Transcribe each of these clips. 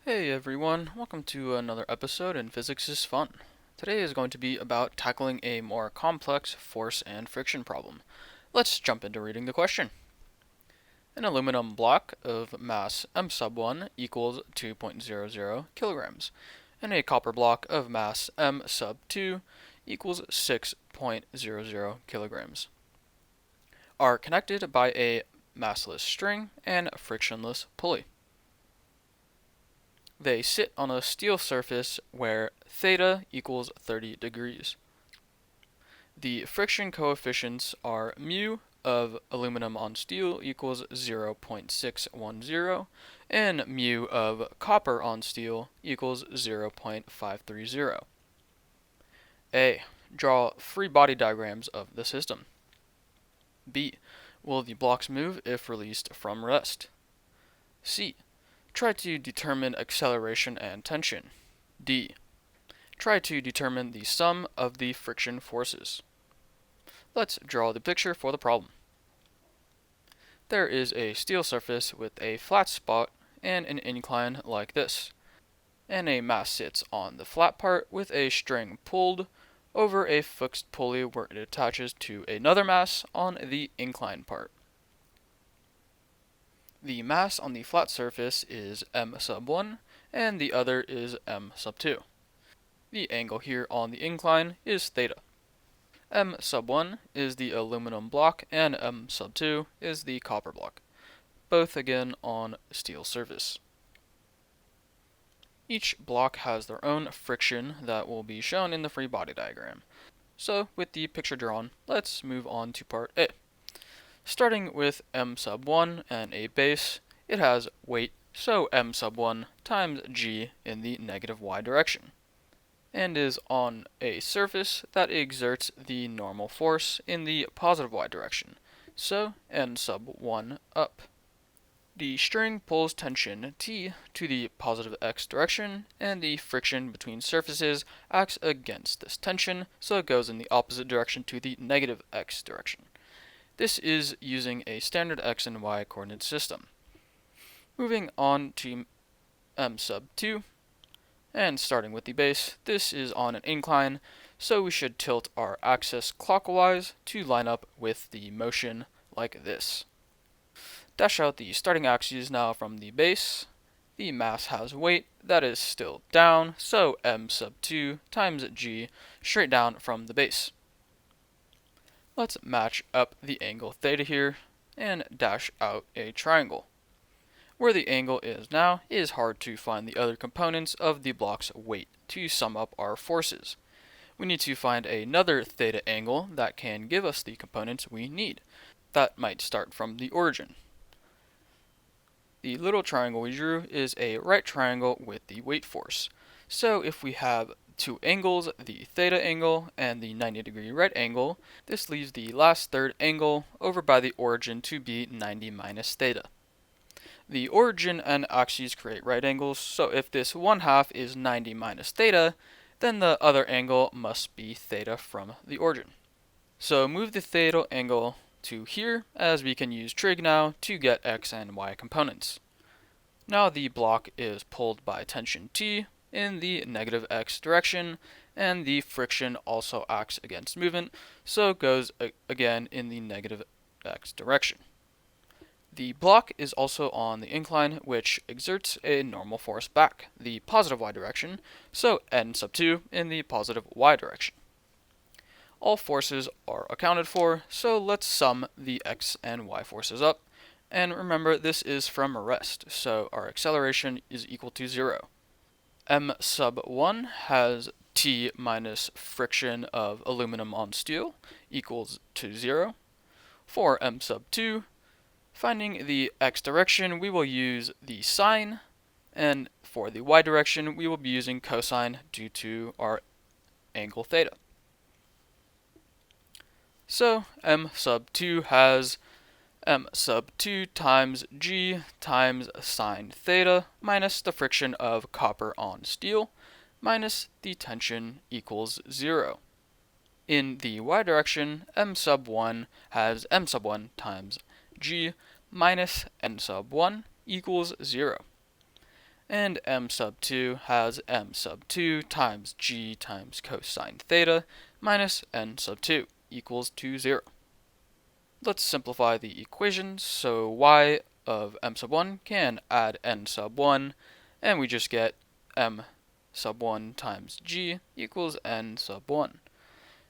Hey everyone, welcome to another episode in Physics is Fun. Today is going to be about tackling a more complex force and friction problem. Let's jump into reading the question. An aluminum block of mass m sub 1 equals 2.00 kilograms, and a copper block of mass m sub 2 equals 6.00 kilograms are connected by a massless string and frictionless pulley. They sit on a steel surface where theta equals 30 degrees. The friction coefficients are mu of aluminum on steel equals 0.610 and mu of copper on steel equals 0.530. A. Draw free body diagrams of the system. B. Will the blocks move if released from rest? C. Try to determine acceleration and tension. D. Try to determine the sum of the friction forces. Let's draw the picture for the problem. There is a steel surface with a flat spot and an incline like this, and a mass sits on the flat part with a string pulled over a fixed pulley where it attaches to another mass on the incline part. The mass on the flat surface is m sub 1 and the other is m sub 2. The angle here on the incline is theta. M sub 1 is the aluminum block and M sub 2 is the copper block, both again on steel surface. Each block has their own friction that will be shown in the free body diagram. So with the picture drawn, let's move on to part A. Starting with M sub 1 and a base, it has weight, so M sub 1 times g in the negative y direction, and is on a surface that exerts the normal force in the positive y direction, so n sub 1 up. The string pulls tension T to the positive x direction, and the friction between surfaces acts against this tension, so it goes in the opposite direction to the negative x direction. This is using a standard x and y coordinate system. Moving on to m sub 2, and starting with the base, this is on an incline, so we should tilt our axis clockwise to line up with the motion like this. Dash out the starting axes now from the base. The mass has weight that is still down, so m sub 2 times g straight down from the base. Let's match up the angle theta here and dash out a triangle. Where the angle is now, it is hard to find the other components of the block's weight to sum up our forces. We need to find another theta angle that can give us the components we need. That might start from the origin. The little triangle we drew is a right triangle with the weight force. So if we have two angles, the theta angle and the 90-degree right angle, this leaves the last third angle over by the origin to be 90 minus theta. The origin and axes create right angles, so if this 1/2 is 90 minus theta, then the other angle must be theta from the origin. So move the theta angle to here, as we can use trig now to get x and y components. Now the block is pulled by tension T in the negative x direction, and the friction also acts against movement, so it goes again in the negative x direction. The block is also on the incline, which exerts a normal force back, the positive y direction, so n sub 2 in the positive y direction. All forces are accounted for, so let's sum the x and y forces up. And remember, this is from rest, so our acceleration is equal to 0. M sub 1 has T minus friction of aluminum on steel equals to 0. For M sub 2, finding the x direction, we will use the sine, and for the y direction, we will be using cosine due to our angle theta. So m sub 2 has m sub 2 times g times sine theta minus the friction of copper on steel minus the tension equals 0. In the y direction, m sub 1 has m sub 1 times g minus n sub 1 equals 0. and m sub 2 has m sub 2 times g times cosine theta minus n sub 2 equals to 0. Let's simplify the equations, so y of m sub 1 can add n sub 1, and we just get m sub 1 times g equals n sub 1.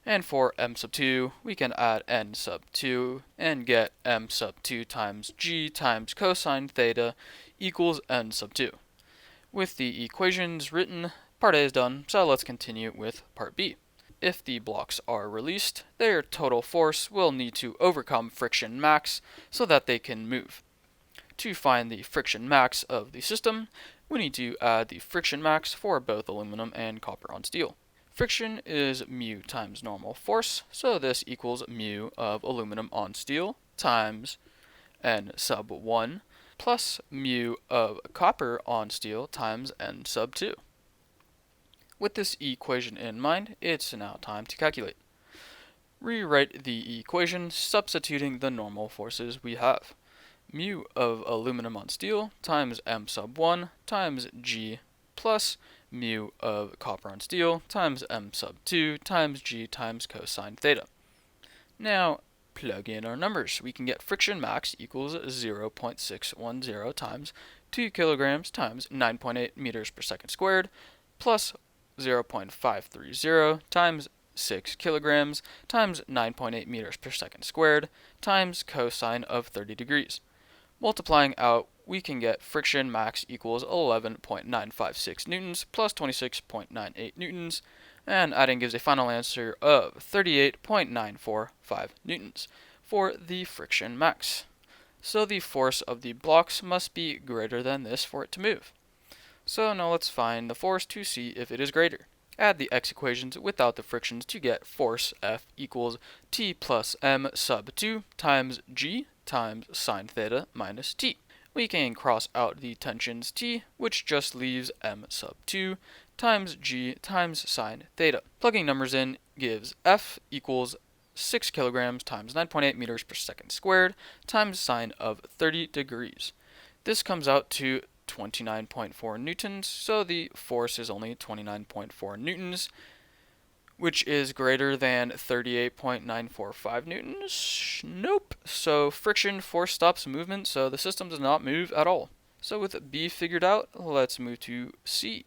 And for m sub 2, we can add n sub 2 and get m sub 2 times g times cosine theta equals n sub 2. With the equations written, part A is done, so let's continue with part B. If the blocks are released, their total force will need to overcome friction max so that they can move. To find the friction max of the system, we need to add the friction max for both aluminum and copper on steel. Friction is mu times normal force, so this equals mu of aluminum on steel times n sub 1 plus mu of copper on steel times n sub 2. With this equation in mind, it's now time to calculate. Rewrite the equation substituting the normal forces we have. Mu of aluminum on steel times m sub 1 times g plus mu of copper on steel times m sub 2 times g times cosine theta. Now, plug in our numbers. We can get friction max equals 0.610 times 2 kilograms times 9.8 meters per second squared plus 0.530 times 6 kilograms times 9.8 meters per second squared times cosine of 30 degrees. Multiplying out, we can get friction max equals 11.956 newtons plus 26.98 newtons, and adding gives a final answer of 38.945 newtons for the friction max. So the force of the blocks must be greater than this for it to move. So now let's find the force to see if it is greater. Add the x equations without the frictions to get force F equals T plus m sub 2 times g times sine theta minus t. We can cross out the tensions t, which just leaves m sub 2 times g times sine theta. Plugging numbers in gives F equals 6 kilograms times 9.8 meters per second squared times sine of 30 degrees. This comes out to 29.4 newtons, so the force is only 29.4 newtons, which is greater than 38.945 newtons? Nope. So friction force stops movement, so the system does not move at all. So with B figured out, let's move to C.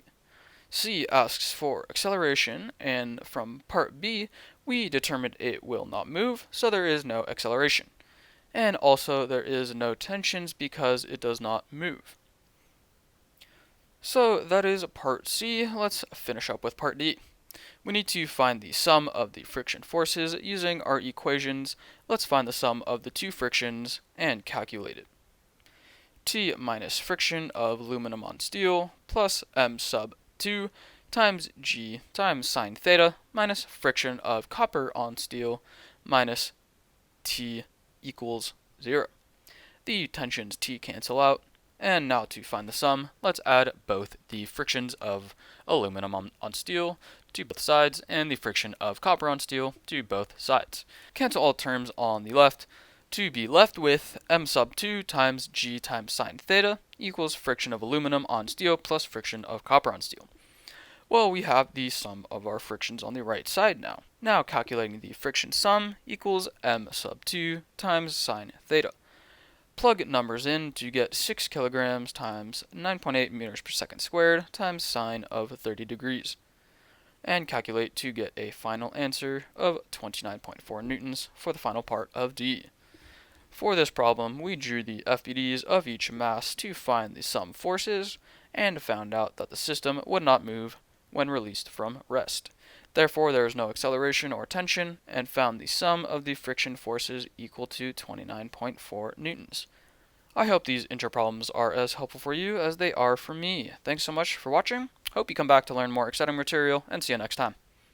C asks for acceleration, and from part B, we determined it will not move, so there is no acceleration. And also there is no tensions because it does not move. So that is part C. Let's finish up with part D. We need to find the sum of the friction forces using our equations. Let's find the sum of the two frictions and calculate it. T minus friction of aluminum on steel plus m sub 2 times g times sine theta minus friction of copper on steel minus t equals 0. The tensions T cancel out. And now to find the sum, let's add both the frictions of aluminum on steel to both sides and the friction of copper on steel to both sides. Cancel all terms on the left to be left with m sub 2 times g times sine theta equals friction of aluminum on steel plus friction of copper on steel. Well, we have the sum of our frictions on the right side now. Now calculating the friction sum equals m sub 2 times sine theta. Plug numbers in to get 6 kilograms times 9.8 meters per second squared times sine of 30 degrees. And calculate to get a final answer of 29.4 newtons for the final part of D. For this problem, we drew the FBDs of each mass to find the sum forces and found out that the system would not move when released from rest. Therefore, there is no acceleration or tension, and found the sum of the friction forces equal to 29.4 newtons. I hope these intro problems are as helpful for you as they are for me. Thanks so much for watching. Hope you come back to learn more exciting material, and see you next time.